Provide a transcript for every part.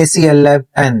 ACL Lab N۔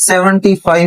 75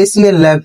ACL Lab